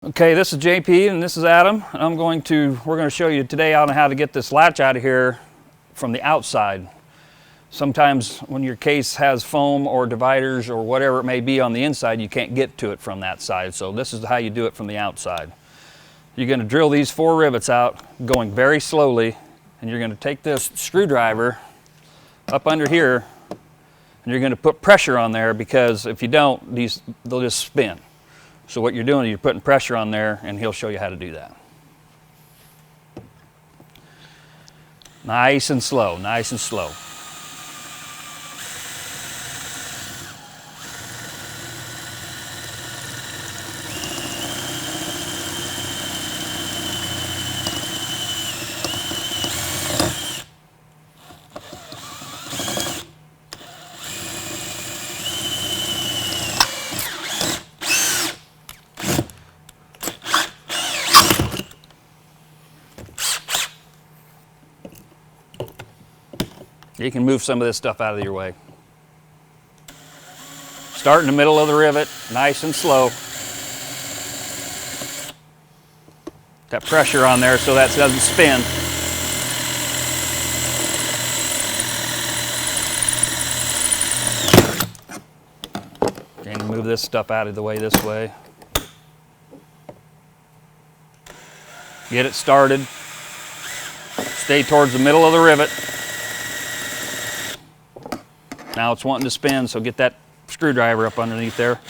Okay, this is JP and this is Adam. We're going to show you today on how to get this latch out of here from the outside. Sometimes when your case has foam or dividers or whatever it may be on the inside, you can't get to it from that side. So this is how you do it from the outside. You're going to drill these 4 rivets out going very slowly, and you're going to take this screwdriver up under here and you're going to put pressure on there, because if you don't, they'll just spin. So what you're doing is you're putting pressure on there, and he'll show you how to do that. Nice and slow, nice and slow. You can move some of this stuff out of your way. Start in the middle of the rivet, nice and slow. That pressure on there so that doesn't spin. And move this stuff out of the way this way. Get it started. Stay towards the middle of the rivet. Now it's wanting to spin, so get that screwdriver up underneath there.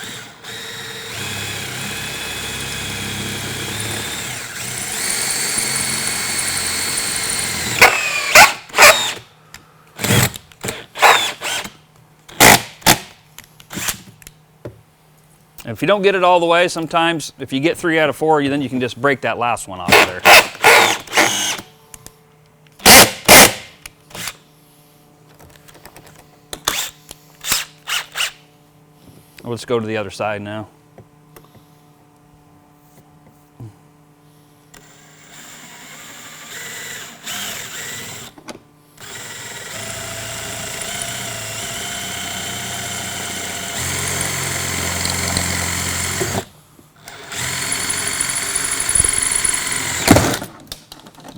And if you don't get it all the way, sometimes if you get 3 out of 4, then you can just break that last one off there. Let's go to the other side now.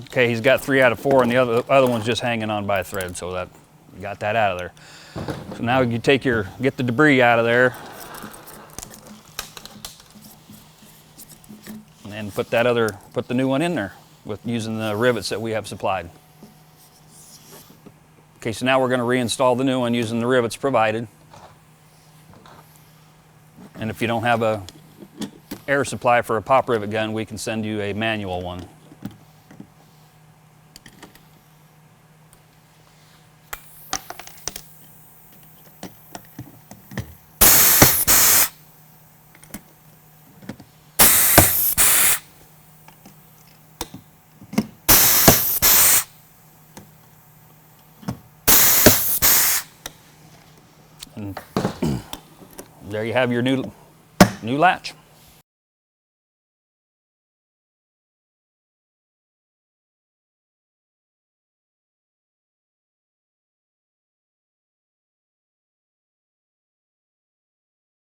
Okay, he's got 3 out of 4, and the other one's just hanging on by a thread, so that you got that out of there. So now you get the debris out of there. And put the new one in there using the rivets that we have supplied. Okay, so now we're going to reinstall the new one using the rivets provided. And if you don't have a air supply for a pop rivet gun, we can send you a manual one. And there you have your new latch.